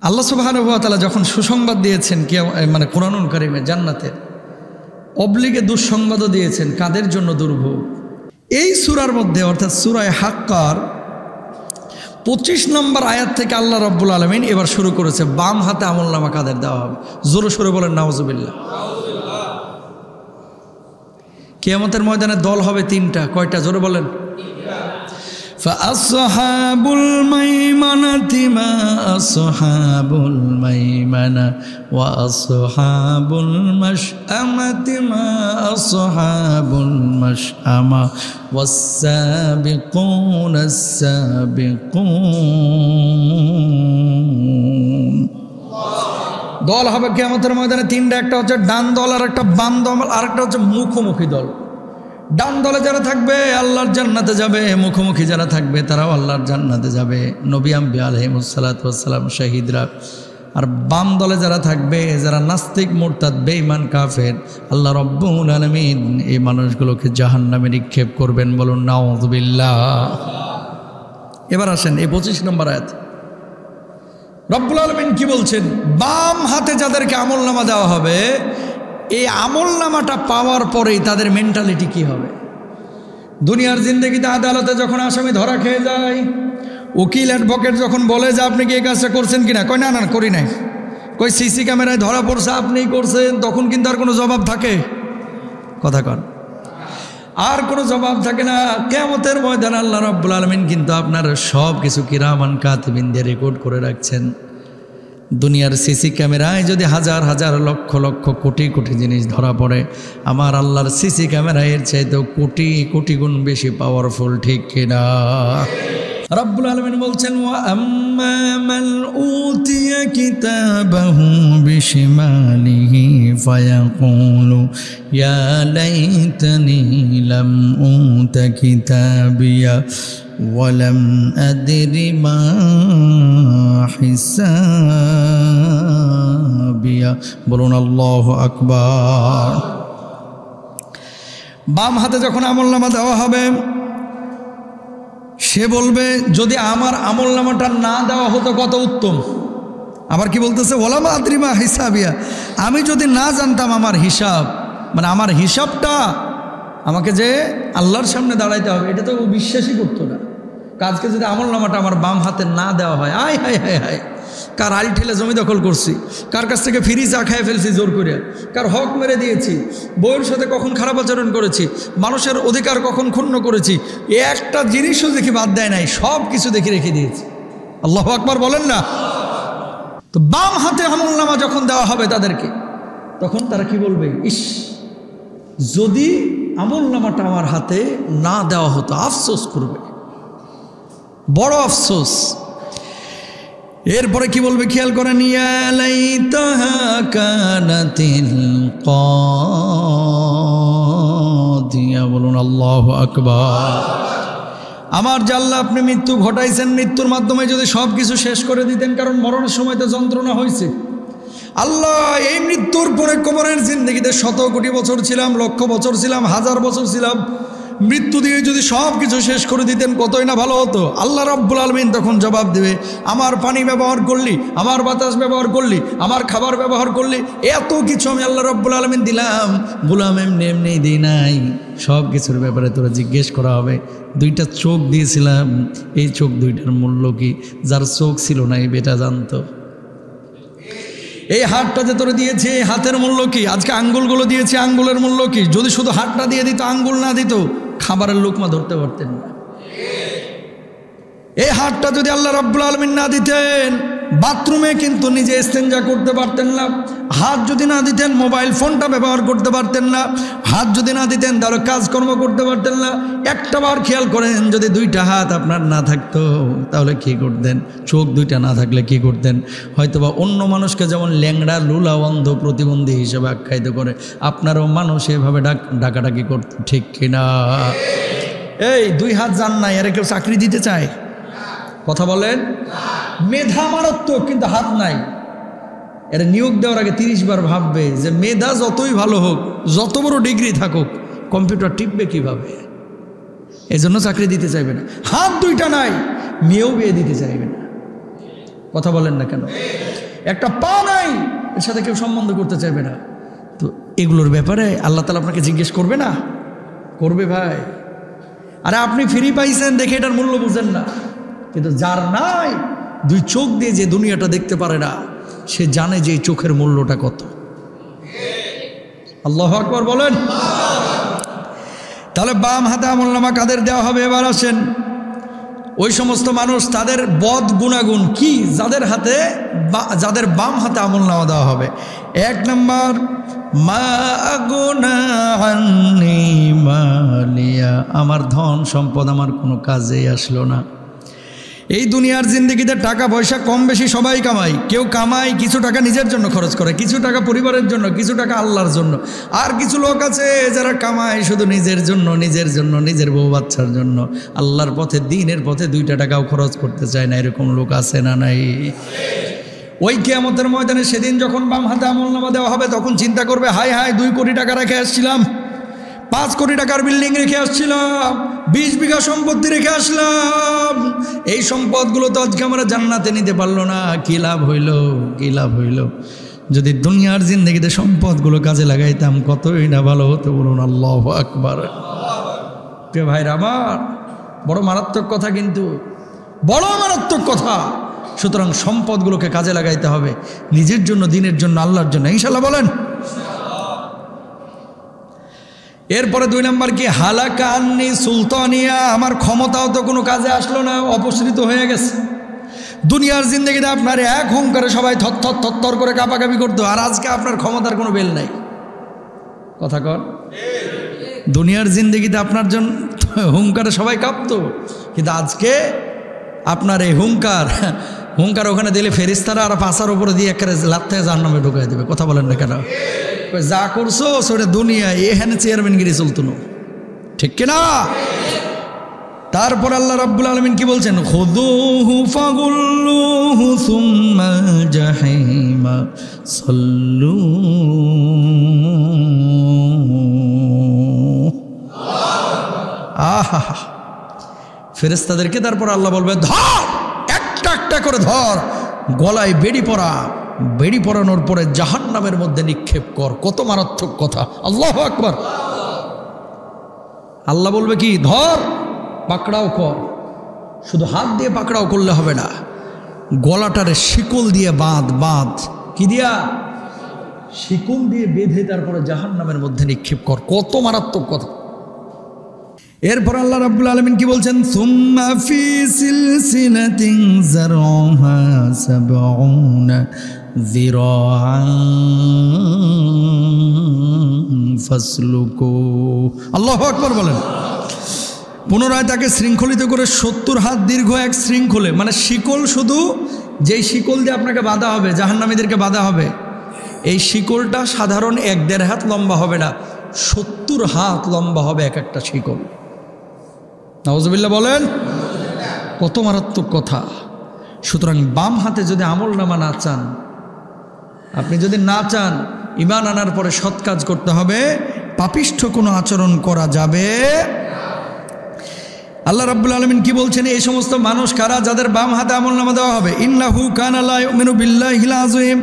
আল্লাহ সুবহানাহু ওয়া তাআলা যখন সুসংবাদ দিয়েছেন মানে কুরআনুল কারীমে জান্নাতের অবলিগে দুঃসংবাদও দিয়েছেন কাদের জন্য দুর্ভোগ। এই সূরার মধ্যে অর্থাৎ সূরা হাক্কার 25 নম্বর আয়াত থেকে আল্লাহ রাব্বুল আলামিন এবার শুরু করেছে বাম হাতে আমলনামা কাদের দেওয়া হবে। জোরে সোরে বলেন নাউজুবিল্লাহ। কিয়ামতের ময়দানে দল হবে তিনটা, কয়টা? জোরে বলেন। ফাআসহাবুল মাইমানাতি মা আসহাবুল মাইমানা ওয়া আসহাবুল মাশআমাতি মা আসহাবুল মাশআমা ওয়াস-সাবিকুনাস সাবিকুন। দল হবে কিয়ামতের ময়দানে তিনটা, একটা হচ্ছে ডান দল, আর একটা বাম দল, আর একটা হচ্ছে মুখোমুখি দল। ডান দলে যারা থাকবে আল্লাহর জান্নাতে যাবে, মুখোমুখি যারা থাকবে তারাও আল্লাহর জান্নাতে যাবে, নবী আম্বিয়া আলাইহিমুস সালাতু ওয়াস সালাম, শহীদরা। আর বাম দলে যারা থাকবে, যারা নাস্তিক, মুরতাদ, বেঈমান, কাফের, আল্লাহ রাব্বুল আলামিন এই মানুষগুলোকে জাহান্নামে নিক্ষেপ করবেন। বলুন নাউযুবিল্লাহ। এবার আসেন এই 25 নম্বর আয়াত রব্বুল আলামিন কি বলছেন? বাম হাতে যাদেরকে আমলনামা দেওয়া হবে, এই আমলনামাটা পাওয়ার পরেই তাদের মেন্টালিটি কি হবে? দুনিয়ার জিন্দগিতে আদালতে যখন আসামি ধরা খেয়ে যায়, উকিল অ্যাডভোকেট যখন বলে যে আপনি কি এই কাজটা করছেন কিনা, কই না না করি নাই, কই সিসি ক্যামেরায় ধরা পড়ছে আপনিই করছেন, তখন কিন্তু আর কোনো জবাব থাকে? কথা কন। আর কোনো জবাব থাকে না। কিয়ামতের ময়দানে আল্লাহ রাব্বুল আলামিন কিন্তু আপনার সব কিছু কিরামান কাতিবিন দিয়ে রেকর্ড করে রাখছেন। দুনিয়ার সিসি ক্যামেরায় যদি হাজার হাজার লক্ষ লক্ষ কোটি কোটি জিনিস ধরা পড়ে, আমার আল্লাহর সিসি ক্যামেরা এর চাইতে কোটি কোটি গুণ বেশি পাওয়ারফুল, ঠিক কিনা? রব্বুল আলামিন বলছেন ওয়া আম্মা মান উতিয়া কিতাবাহু বিশিমালিহি ফায়াকুলু ইয়া লাইতানি লাম উতা কিতাবিয়া ওয়ালাম আদরি মা হিসাবিয়া। বলুন আল্লাহু আকবার। বাম হাতে যখন আমলনামা দেওয়া হবে, সে বলবে যদি আমার আমলনামাটা না দেওয়া হতো কত উত্তম। আবার কি বলতেছে? ওয়ালাম আদরি মা হিসাবিয়া, আমি যদি না জানতাম আমার হিসাব, মানে আমার হিসাবটা আমাকে যে আল্লাহর সামনে দাঁড়াইতে হবে, এটা তো ও বিশ্বাসই করতো না। কাজকে যদি আমলনামাটা আমার বাম হাতে না দেওয়া হয়, আয় হায় হায় হায়, কার আল ঠেলে জমি দখল করছি, কার কাছ থেকে ফ্রি চা খাইয়ে ফেলছি জোর করে, কার হক মেরে দিয়েছি, বউয়ের সাথে কখন খারাপ আচরণ করেছি, মানুষের অধিকার কখন ক্ষুণ্ণ করেছি, এ একটা জিনিসও দেখি বাদ দেয় নাই, সব কিছু দেখে রেখে দিয়েছি। আল্লাহু আকবার বলেন না? তো বাম হাতে আমলনামা যখন দেওয়া হবে তাদেরকে, তখন তারা কি বলবে? ইস, যদি আমলনামাটা আমার হাতে না দেওয়া হতো, আফসোস করবে, বড় আফসোস। এরপরে কি বলবে খেয়াল করেন, ইয়া লাইতাহা কানাতিল কাদিয়া। বলুন আল্লাহু আকবার। আমার জাল্লা, আপনি মৃত্যু ঘটাইছেন, মৃত্যুর মাধ্যমে যদি সব কিছু শেষ করে দিতেন, কারণ মরণের সময় তো যন্ত্রণা হয়েছে। আল্লাহ, এই মৃত্যুর পরে কবরের জিন্দগিতে 100 কোটি বছর ছিলাম, লক্ষ বছর ছিলাম, হাজার বছর ছিলাম, মৃত্যু দিয়ে যদি সব কিছু শেষ করে দিতেন কতই না ভালো হতো। আল্লাহ রাব্বুল আলামিন তখন জবাব দেবে, আমার পানি ব্যবহার করলি, আমার বাতাস ব্যবহার করলি, আমার খাবার ব্যবহার করলি, এত কিছু আমি আল্লাহ রাব্বুল আলামিন দিলাম, গোলাম এমনি এমনি দিই নাই। সব কিছুর ব্যাপারে তোরা জিজ্ঞেস করা হবে। 2টা চোখ দিয়েছিলাম, এই চোখ 2টার মূল্য কি? যার চোখ ছিল না এই বেটা জানতো। এই হাতটা যে তোরা দিয়েছে, এই হাতের মূল্য কি? আজকে আঙ্গুলগুলো দিয়েছে, আঙ্গুলের মূল্য কি? যদি শুধু হাতটা দিয়ে দিত, আঙ্গুল না দিত, খাবারের লোকমা ধরতে পারতেন না। এই হাতটা যদি আল্লাহ রাব্বুল আলামিন না দিতেন, বাথরুমে কিন্তু নিজে ইস্তেঞ্জা করতে পারতেন না। হাত যদি না দিতেন, মোবাইল ফোনটা ব্যবহার করতে পারতেন না। হাত যদি না দিতেন, তাহলে কাজকর্ম করতে পারতেন না। একটা বার খেয়াল করেন, যদি 2টা হাত আপনার না থাকতো তাহলে কি করতেন? চোখ 2টা না থাকলে কি করতেন? হয়তোবা অন্য মানুষকে যেমন ল্যাংড়া, লুলা, অন্ধ, প্রতিবন্ধী হিসেবে আখ্যায়িত করে, আপনারও মানুষ এভাবে ডাকাডাকি করতেন, ঠিক কিনা? এই 2 হাত জান নাই, এর কেউ চাকরি দিতে চায়? কথা বলেন। মেধা মারাত্মক, কিন্তু হাত নাই। এরা নিয়োগ দেওয়ার আগে 30 বার ভাববে যে মেধা যতই ভালো হোক, যত বড় ডিগ্রি থাকুক, কম্পিউটার টিপবে কিভাবে। এজন্য চাকরি দিতে চাইবে না। হাত 2টা নাই, মেয়েও বিয়ে দিতে চাইবে না। কথা বলেন না কেন? একটা পা নাই, এর সাথে কেউ সম্বন্ধ করতে চাইবে না। তো এগুলোর ব্যাপারে আল্লাহ তাআলা আপনাকে জিজ্ঞেস করবে না? করবে ভাই। আরে আপনি ফ্রি পাইছেন দেখে এটার মূল্য বুঝেন না, কিন্তু যার নাই, দুই চোখ দিয়ে যে দুনিয়াটা দেখতে পারে না, সে জানে যে এই চোখের মূল্যটা কত। আল্লাহু আকবার বলেন। তাহলে বাম হাতে আমলনামা কাদের দেওয়া হবে? এবার আসেন, ওই সমস্ত মানুষ তাদের বদ গুণাগুণ কি যাদের বাম হাতে আমলনামা দেওয়া হবে। 1 নম্বর, মা আগুনা আন্নি মালিয়া, আমার ধন সম্পদ আমার কোনো কাজেই আসলো না। এই দুনিয়ার জিন্দেগিতে টাকা পয়সা কম বেশি সবাই কামাই, কেউ কামায় কিছু টাকা নিজের জন্য খরচ করে, কিছু টাকা পরিবারের জন্য, কিছু টাকা আল্লাহর জন্য, আর কিছু লোক আছে যারা কামায় শুধু নিজের জন্য, নিজের বউ বাচ্চার জন্য, আল্লাহর পথে দ্বীনের পথে 2টা টাকাও খরচ করতে চায় না। এরকম লোক আছে না নাই? ওই কিয়ামতের ময়দানে সেদিন যখন বাম হাতে আমলনামা দেওয়া হবে, তখন চিন্তা করবে, হায় হায় 2 কোটি টাকা রেখে আসছিলাম, 5 কোটি টাকার বিল্ডিং রেখে আসছিলাম, 20 বিঘা সম্পত্তি রেখে আসলাম, এই সম্পদগুলো তো আজকে আমরা জান্নাতে নিতে পারলো না। কি লাভ হইল? যদি দুনিয়ার জিন্দেগিতে সম্পদগুলো কাজে লাগাইতাম কতই না ভালো হতো। বলুন আল্লাহু আকবার। প্রিয় ভাইরা আমার, বড় মারাত্মক কথা, কিন্তু বড় মারাত্মক কথা। সুতরাং সম্পদগুলোকে কাজে লাগাইতে হবে নিজের জন্য, দিনের জন্য, আল্লাহর জন্য, ইনশাআল্লাহ বলেন। এরপরে 2 নম্বর কি? হালাকা আন্নি সুলতানিয়া, আমার ক্ষমতাও তো কোনো কাজে আসলো না, অপসৃত হয়ে গেছে। দুনিয়ার জিন্দগিতে আপনার এক হুঙ্কারে সবাই থর করে কাঁপাকাঁপি করতো, আর আজকে আপনার ক্ষমতার কোনো বেল নাই। কথা কর। দুনিয়ার জিন্দগিতে আপনার জন্য হুঙ্কারে সবাই কাঁপতো, কিন্তু আজকে আপনার এই হুঙ্কার ওখানে দিলে ফেরেশতারা আর পাছার উপরে দিয়ে একেবারে লাথে জাহান্নামে ঢুকাই দেবে। কথা বলেন না কেন? যা করছো সেটা দুনিয়ায়, এখানে চেয়ারম্যানগিরি চলতো না, ঠিক কিনা? তারপর আল্লাহ রাব্বুল আলামিন কি বলছেন? খুযুহু ফাগুল্লুহু সুম্মা জাহিমা সাল্লু। আহা, ফেরেশতাদেরকে তারপর আল্লাহ বলবে, ধর, একটা করে ধর, গলায় বেড়ি পরানোর পরে জাহান্নামের মধ্যে নিক্ষেপ কর। কত মারাত্মক কথা! আল্লাহু আকবার। আল্লাহ বলবে কি? ধর, পাকড়াও কর। শুধু হাত দিয়ে পাকড়াও করলে হবে না, গলাটারে শিকল দিয়ে বাঁধ। কি দিয়া? শিকল দিয়ে বেঁধে তারপরে জাহান্নামের মধ্যে নিক্ষেপ কর। কত মারাত্মক কথা! এরপর আল্লাহ রাব্বুল আলামিন কি বলছেন? সুম্মা ফি সিলসিলাতিন যারউহা ৭০ যিরাআন ফাসলুকু। আল্লাহু আকবার বলেন। পুনরায় তাকে শৃঙ্খলিত করে ৭০ হাত দীর্ঘ এক শৃঙ্খলে, মানে শিকল, শুধু যেই শিকল দিয়ে আপনাকে বাঁধা হবে, জাহান্নামীদেরকে বাঁধা হবে, এই শিকলটা সাধারণ ১-১.৫ হাত লম্বা হবে না, ৭০ হাত লম্বা হবে এক একটা শিকল। নাউজুবিল্লাহ বলেন। কত মারাত্মক কথা! সুতরাং বাম হাতে যদি আমলনামা না চান, আপনি যদি না চান, ঈমান আনার পরে সৎ কাজ করতে হবে, পাপিষ্ঠ কোনো আচরণ করা যাবে। আল্লাহ রাব্বুল আলামিন কি বলছেন? এই সমস্ত মানুষ কারা? যাদের বাম হাতে আমলনামা দেওয়া হবে। ইন্নাহু কানা লা ইউমিনু বিল্লাহিল আযীম,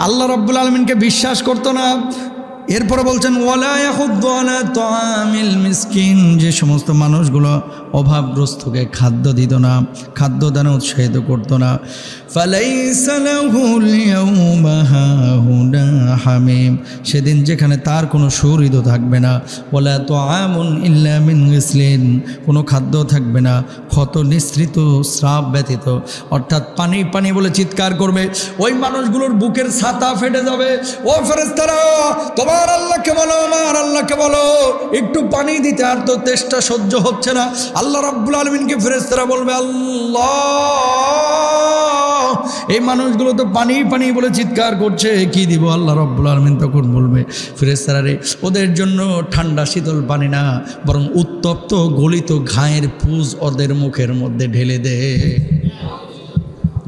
আল্লাহ রাব্বুল আলামিনকে বিশ্বাস করতো না। এরপরে বলছেন ওয়ালা ইয়াহুদ্দু আলা তাআমিল মিসকিন, যে সমস্ত মানুষগুলো অভাবগ্রস্তকে খাদ্য দিত না, খাদ্য দানে উৎসাহিত করত না। ফালাইসা লাহুল ইয়াউমা হাহুনা হামিম, সেদিন যেখানে তার কোনো সুহৃদ থাকবে না। ওয়ালা তাআমুন ইল্লা মিন গিসলিন, কোনো খাদ্য থাকবে না ক্ষত নিঃসৃত স্রাব ব্যতীত, অর্থাৎ পানি পানি বলে চিৎকার করবে। ওই মানুষগুলোর বুকের ছাতা ফেটে যাবে। ও ফেরেশতারা, তোমার আল্লাহকে বলো, আমার আল্লাহকে বলো একটু পানি দিতে, আর তো তেষ্টা সহ্য হচ্ছে না। আল্লাহ রাব্বুল আলামিনকে ফেরেশতারা বলবে, আল্লাহ, এই মানুষগুলো তো পানি পানি বলে চিৎকার করছে, কি দিব? আল্লাহ রাব্বুল আলামিন তখন বলবে, ফেরেশতারা রে, ওদের জন্য ঠান্ডা শীতল পানি না, বরং উত্তপ্ত গলিত ঘায়ের পুঁজ ওদের মুখের মধ্যে ঢেলে দে।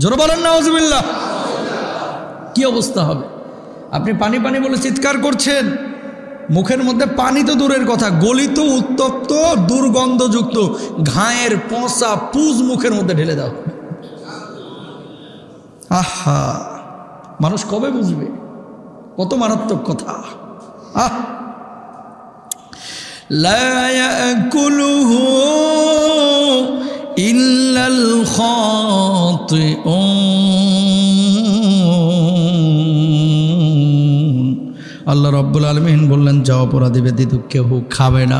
জোরে বলেন নাউজুবিল্লাহ। কি অবস্থা হবে? আপনি পানি পানি বলে চিৎকার করছেন, মুখের মধ্যে পানি তো দূরের কথা, গলিত উত্তপ্ত দুর্গন্ধযুক্ত ঘায়ের পচা পুঁজ মুখের মধ্যে ঢেলে দাও। আহা, মানুষ কবে বুঝবে? কত মারাত্মক কথা। লা ইয়াকুলুহু ইল্লাল খাতিউন। আল্লাহ রাব্বুল আলামিন বললেন, যা অপরাধী ব্যতীত কেউ খাবে না।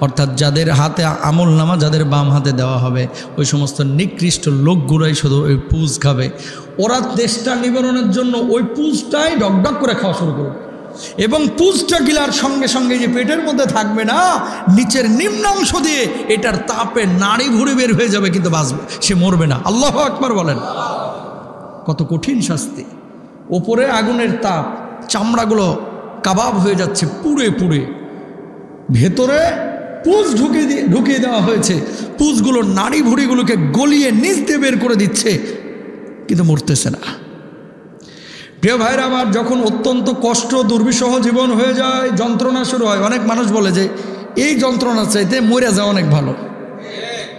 অর্থাৎ যাদের হাতে আমল নামা, যাদের বাম হাতে দেওয়া হবে, ওই সমস্ত নিকৃষ্ট লোকগুলোই শুধু ওই পুজ খাবে। ওরা তেষ্টা নিবারণের জন্য ওই পুজটাই ডকডক করে খাওয়া শুরু করবে, এবং পুজটা গিলার সঙ্গে সঙ্গে যে পেটের মধ্যে থাকবে না, নিচের নিম্নাংশ দিয়ে এটার তাপে নাড়ি ভুড়ি বের হয়ে যাবে, কিন্তু বাঁচবে, সে মরবে না। আল্লাহু আকবার বলেন। কত কঠিন শাস্তি। ওপরে আগুনের তাপ, চামড়াগুলো কাবাব হয়ে যাচ্ছে পুড়ে পুড়ে, ভেতরে পুজ ঢুকিয়ে দেওয়া হয়েছে, পুজগুলো নাড়ি ভুড়িগুলোকে গলিয়ে নিচ দিয়ে বের করে দিচ্ছে, কিন্তু মরতেছে না। প্রিয় ভাইরা আমার, যখন অত্যন্ত কষ্ট দুর্বিষহ জীবন হয়ে যায়, যন্ত্রণা শুরু হয়, অনেক মানুষ বলে যে এই যন্ত্রণার চাইতে মরে যাওয়া অনেক ভালো।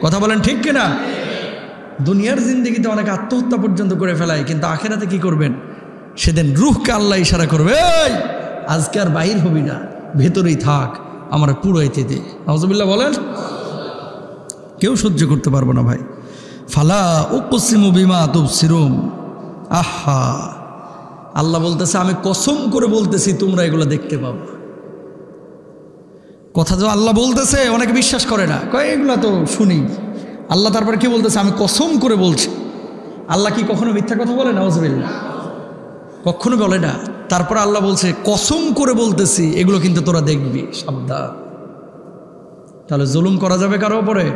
কথা বলেন ঠিক কিনা? দুনিয়ার জিন্দেগিতে অনেক আত্মহত্যা পর্যন্ত করে ফেলায়, কিন্তু আখেরাতে কি করবেন? সেদিন রুহকে আল্লাহ ইশারা করবে, আজকে আর বাহির হবি না, ভেতরেই থাক, আমার পুরোইতে দে। নাউজুবিল্লাহ বলেন। কেউ সহ্য করতে পারবো না ভাই। ফালা উকসিমু বিমা তুবসিরুন। আহা, আল্লাহ বলতেছে, আমি কসম করে বলতেছি তোমরা এগুলো দেখতে পাবো। কথা তো আল্লাহ বলতেছে, অনেকে বিশ্বাস করে না, কয় এগুলো তো শুনি। আল্লাহ তারপরে কি বলতেছে? আমি কসম করে বলছি। আল্লাহ কি কখনো মিথ্যা কথা বলে? নাউজুবিল্লাহ, কখনো বলে না। তারপর আল্লাহ বলছে, কসম করে বলতেছি এগুলো কিন্তু তোরা দেখবি, সাবধান। তাহলে জুলুম করা যাবে কারো উপরে?